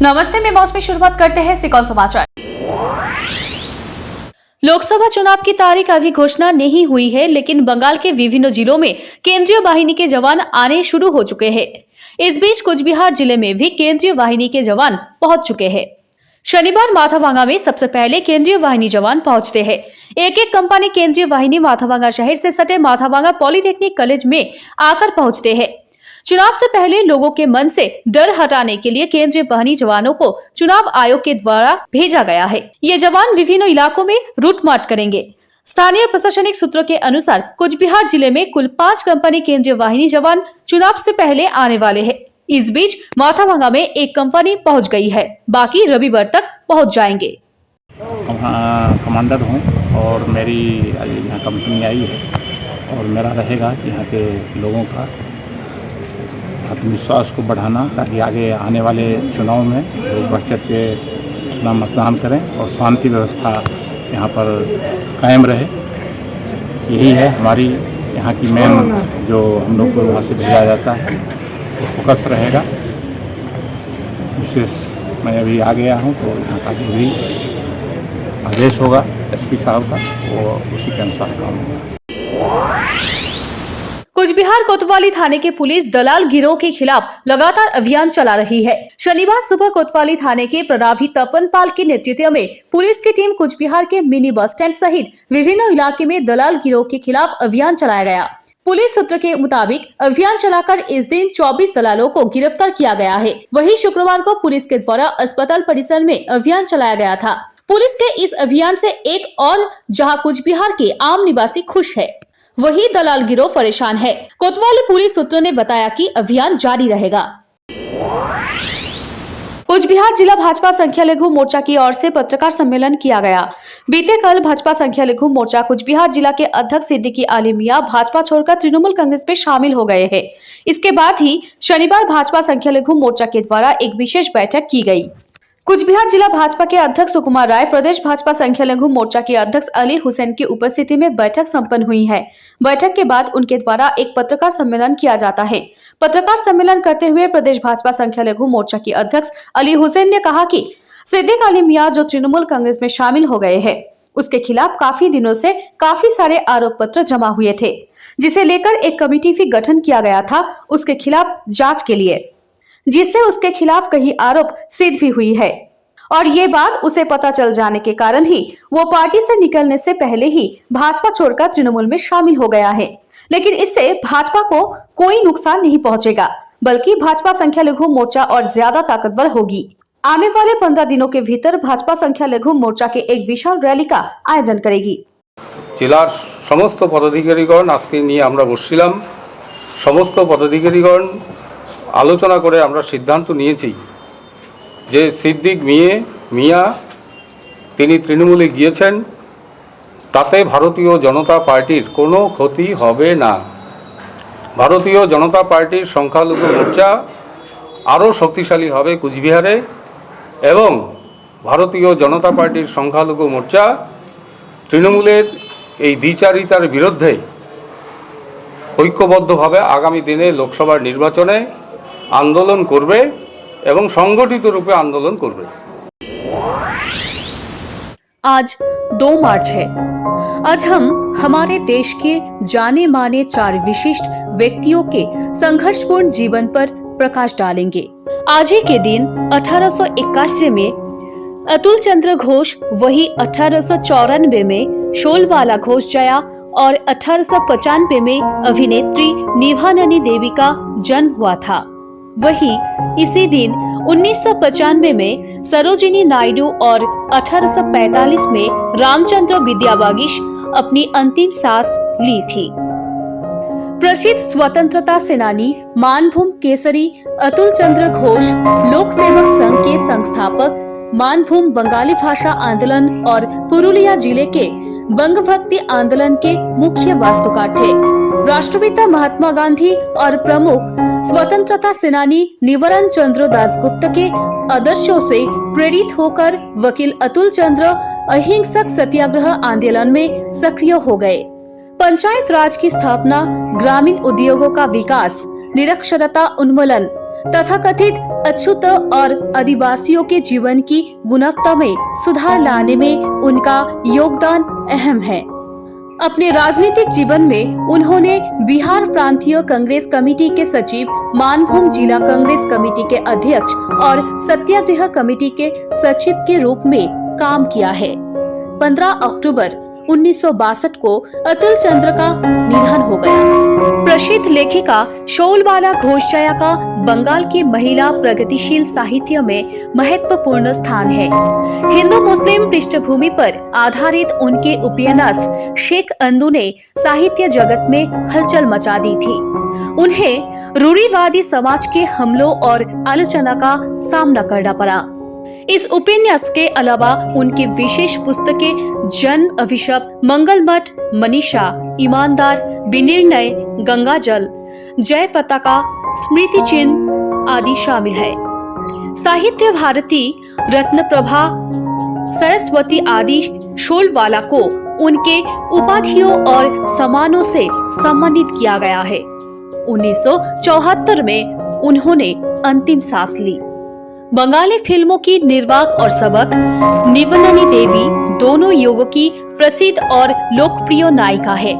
नमस्ते, मैं मौसमी शुरुआत करते हैं सिकॉन समाचार। लोकसभा चुनाव की तारीख अभी घोषणा नहीं हुई है, लेकिन बंगाल के विभिन्न जिलों में केंद्रीय वाहिनी के जवान आने शुरू हो चुके हैं। इस बीच कुचबिहार जिले में भी केंद्रीय वाहिनी के जवान पहुंच चुके हैं। शनिवार माथाभांगा में सबसे पहले केंद्रीय वाहिनी जवान पहुंचते हैं। एक एक कंपनी केंद्रीय वाहिनी माथाभांगा शहर से सटे माथाभांगा पॉलिटेक्निक कॉलेज में आकर पहुंचते हैं। चुनाव से पहले लोगों के मन से डर हटाने के लिए केंद्रीय वाहिनी जवानों को चुनाव आयोग के द्वारा भेजा गया है। ये जवान विभिन्न इलाकों में रूट मार्च करेंगे। स्थानीय प्रशासनिक सूत्रों के अनुसार कुचबिहार जिले में कुल 5 कंपनी केंद्रीय वाहिनी जवान चुनाव से पहले आने वाले हैं। इस बीच माथाभांगा में एक कंपनी पहुंच गई है, बाकी रविवार तक पहुंच जाएंगे। कमांडर हूँ और मेरी यहाँ कंपनी आई है और मेरा रहेगा कि यहाँ के लोगों का आत्मविश्वास को बढ़ाना, ताकि आगे आने वाले चुनाव में लोग बढ़ चढ़ के अपना मतदान करें और शांति व्यवस्था यहाँ पर कायम रहे। यही है हमारी यहाँ की मेन, जो हम लोग को वहाँ से भेजा जाता है वो फोकस रहेगा। विशेष मैं अभी आ गया हूँ तो यहाँ का जो भी आदेश होगा एसपी साहब का, वो उसी के अनुसार काम होगा। कुचबिहार कोतवाली थाने के पुलिस दलाल गिरोह के खिलाफ लगातार अभियान चला रही है। शनिवार सुबह कोतवाली थाने के प्रभारी तपन पाल के नेतृत्व में पुलिस की टीम कुचबिहार के मिनी बस स्टैंड सहित विभिन्न इलाके में दलाल गिरोह के खिलाफ अभियान चलाया गया। पुलिस सूत्र के मुताबिक अभियान चलाकर इस दिन 24 दलालों को गिरफ्तार किया गया है। वहीं शुक्रवार को पुलिस के द्वारा अस्पताल परिसर में अभियान चलाया गया था। पुलिस के इस अभियान से एक और जहां कुचबिहार के आम निवासी खुश है, वही दलाल गिरोह परेशान है। कोतवाली पुलिस सूत्रों ने बताया कि अभियान जारी रहेगा। कुचबिहार जिला भाजपा संख्या लघु मोर्चा की ओर से पत्रकार सम्मेलन किया गया। बीते कल भाजपा संख्या लघु मोर्चा कुचबिहार जिला के अध्यक्ष सिद्दीकी आली मियां भाजपा छोड़कर तृणमूल कांग्रेस में शामिल हो गए हैं। इसके बाद ही शनिवार भाजपा संख्या लघु मोर्चा के द्वारा एक विशेष बैठक की गई। कुचबिहार जिला भाजपा के अध्यक्ष सुकुमार राय, प्रदेश भाजपा संख्या लघु मोर्चा के अध्यक्ष अली हुसैन की उपस्थिति में बैठक संपन्न हुई है। बैठक के बाद उनके द्वारा एक पत्रकार सम्मेलन किया जाता है। पत्रकार सम्मेलन करते हुए प्रदेश भाजपा संख्या लघु मोर्चा के अध्यक्ष अली हुसैन ने कहा कि सिद्दीक आली मियां जो तृणमूल कांग्रेस में शामिल हो गए हैं, उसके खिलाफ काफी दिनों से काफी सारे आरोप पत्र जमा हुए थे, जिसे लेकर एक कमेटी भी गठन किया गया था उसके खिलाफ जाँच के लिए, जिससे उसके खिलाफ कई आरोप सिद्ध भी हुई है। और ये बात उसे पता चल जाने के कारण ही वो पार्टी से निकलने से पहले ही भाजपा छोड़कर तृणमूल में शामिल हो गया है। लेकिन इससे भाजपा को कोई नुकसान नहीं पहुंचेगा, बल्कि भाजपा संख्या लघु मोर्चा और ज्यादा ताकतवर होगी। आने वाले 15 दिनों के भीतर भाजपा संख्या लघु मोर्चा के एक विशाल रैली का आयोजन करेगी। जिलार समस्त पदाधिकारीगण आज के निये आमरा बसছিলাম। समस्त पदाधिकारीगण आलोचना करे आमरा सिद्धांत निয়েছি যে সিদ্দিক মিয়া তিনি তৃণমূলে গিয়েছেন, তাতে ভারতীয় জনতা পার্টির কোনো ক্ষতি হবে না। ভারতীয় জনতা পার্টির সংখ্যালঘু মোর্চা আরও শক্তিশালী হবে কুচবিহারে এবং ভারতীয় জনতা পার্টির সংখ্যালঘু মোর্চা তৃণমূলের এই দ্বিচারিতার বিরুদ্ধে ঐক্যবদ্ধভাবে আগামী দিনে লোকসভার নির্বাচনে আন্দোलन করবে एवं संगठित रूपे आंदोलन करবে। आज 2 मार्च है। आज हम हमारे देश के जाने माने 4 विशिष्ट व्यक्तियों के संघर्षपूर्ण जीवन पर प्रकाश डालेंगे। आज ही के दिन 1881 में अतुल चंद्र घोष, वही 1894 में शोलबाला घोष जया और 1895 में अभिनेत्री निभाननी देवी का जन्म हुआ था। वही इसी दिन 1995 में सरोजिनी नायडू और 1845 में रामचंद्र विद्यावागीश अपनी अंतिम सांस ली थी। प्रसिद्ध स्वतंत्रता सेनानी मानभूम केसरी अतुल चंद्र घोष लोक सेवक संघ के संस्थापक, मानभूम बंगाली भाषा आंदोलन और पुरुलिया जिले के बंगभक्ति आंदोलन के मुख्य वास्तुकार थे। राष्ट्रपिता महात्मा गांधी और प्रमुख स्वतंत्रता सेनानी निवरन चंद्र दासगुप्त के आदर्शों से प्रेरित होकर वकील अतुल चंद्र अहिंसक सत्याग्रह आंदोलन में सक्रिय हो गए। पंचायत राज की स्थापना, ग्रामीण उद्योगों का विकास, निरक्षरता उन्मूलन, तथाकथित अछूत और आदिवासियों के जीवन की गुणवत्ता में सुधार लाने में उनका योगदान अहम है। अपने राजनीतिक जीवन में उन्होंने बिहार प्रांतीय कांग्रेस कमेटी के सचिव, मानभूम जिला कांग्रेस कमेटी के अध्यक्ष और सत्याग्रह कमेटी के सचिव के रूप में काम किया है। 15 अक्टूबर 1962 को अतुल चंद्र का निधन हो गया। प्रसिद्ध लेखिका शौलबाला घोषाया का बंगाल की महिला प्रगतिशील साहित्य में महत्वपूर्ण स्थान है। हिंदू मुस्लिम पृष्ठभूमि पर आधारित उनके उपन्यास शेख अंदू ने साहित्य जगत में हलचल मचा दी थी। उन्हें रूढ़िवादी समाज के हमलों और आलोचना का सामना करना पड़ा। इस उपन्यास के अलावा उनकी विशेष पुस्तकें जन अभिशाप, मंगल मठ, मनीषा, ईमानदार, विनिर्णय, गंगाजल, जय पताका, स्मृति चिन्ह आदि शामिल है। साहित्य भारती, रत्नप्रभा, सरस्वती आदि शौलबाला को उनके उपाधियों और सम्मानों से सम्मानित किया गया है। 1974 में उन्होंने अंतिम सांस ली। बंगाली फिल्मों की निर्वाक और सबक निवननी देवी दोनों युगों की प्रसिद्ध और लोकप्रिय नायिका है।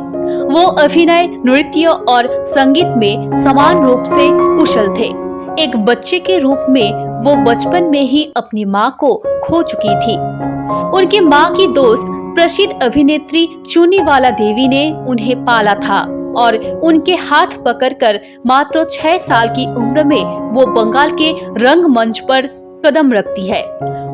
वो अभिनय, नृत्य और संगीत में समान रूप से कुशल थे। एक बच्चे के रूप में वो बचपन में ही अपनी माँ को खो चुकी थी। उनकी माँ की दोस्त प्रसिद्ध अभिनेत्री चुनीवाला देवी ने उन्हें पाला था और उनके हाथ पकड़कर मात्र 6 साल की उम्र में वो बंगाल के रंगमंच पर कदम रखती है।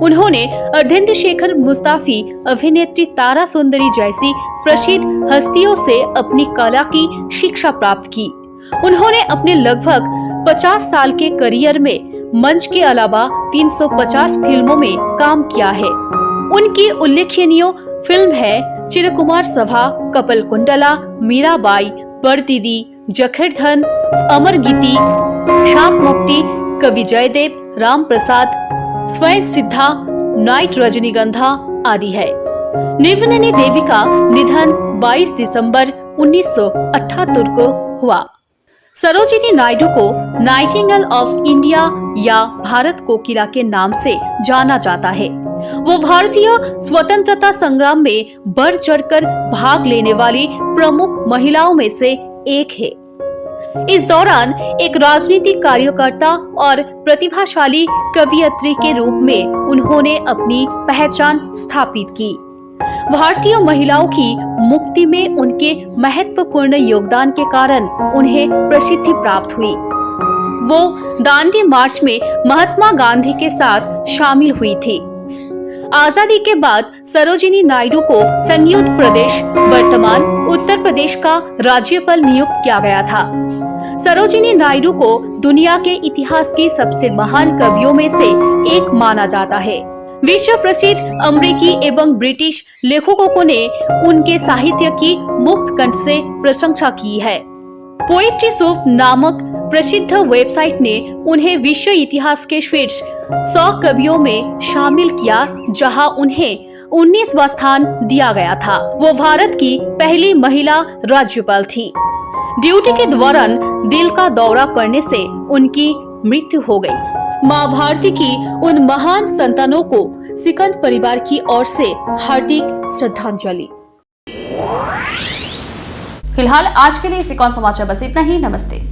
उन्होंने अर्धेंद्र शेखर मुस्ताफी, अभिनेत्री तारा सुंदरी जैसी प्रसिद्ध हस्तियों से अपनी कला की शिक्षा प्राप्त की। उन्होंने अपने लगभग 50 साल के करियर में मंच के अलावा 350 फिल्मों में काम किया है। उनकी उल्लेखनीय फिल्म है चिरकुमार सभा, कपल कुंडला, मीराबाई, बड़दीदी, जखरधन, अमर गीति, शाप मुक्ति, कवि जयदेव, राम प्रसाद, स्वयं सिद्धा, नाइट रजनीगंधा आदि है। निवननी देवी का निधन 22 दिसंबर 1978 को हुआ। सरोजिनी नायडू को नाइटिंगेल ऑफ इंडिया या भारत कोकिला के नाम से जाना जाता है। वो भारतीय स्वतंत्रता संग्राम में बढ़ चढ़कर भाग लेने वाली प्रमुख महिलाओं में से एक है। इस दौरान एक राजनीतिक कार्यकर्ता और प्रतिभाशाली कवयित्री के रूप में उन्होंने अपनी पहचान स्थापित की। भारतीय महिलाओं की मुक्ति में उनके महत्वपूर्ण योगदान के कारण उन्हें प्रसिद्धि प्राप्त हुई। वो दांडी मार्च में महात्मा गांधी के साथ शामिल हुई थी। आजादी के बाद सरोजिनी नायडू को संयुक्त प्रदेश, वर्तमान उत्तर प्रदेश का राज्यपाल नियुक्त किया गया था। सरोजिनी नायडू को दुनिया के इतिहास की सबसे महान कवियों में से एक माना जाता है। विश्व प्रसिद्ध अमेरिकी एवं ब्रिटिश लेखकों ने उनके साहित्य की मुक्त कंठ से प्रशंसा की है। पोएट्री सूप नामक प्रसिद्ध वेबसाइट ने उन्हें विश्व इतिहास के शीर्ष 100 कवियों में शामिल किया, जहां उन्हें 19वां स्थान दिया गया था। वो भारत की पहली महिला राज्यपाल थी। ड्यूटी के दौरान दिल का दौरा पड़ने से उनकी मृत्यु हो गई। माँ भारती की उन महान संतानों को सिकंद परिवार की ओर से हार्दिक श्रद्धांजलि। फिलहाल आज के लिए सिकंद समाचार बस इतना ही। नमस्ते।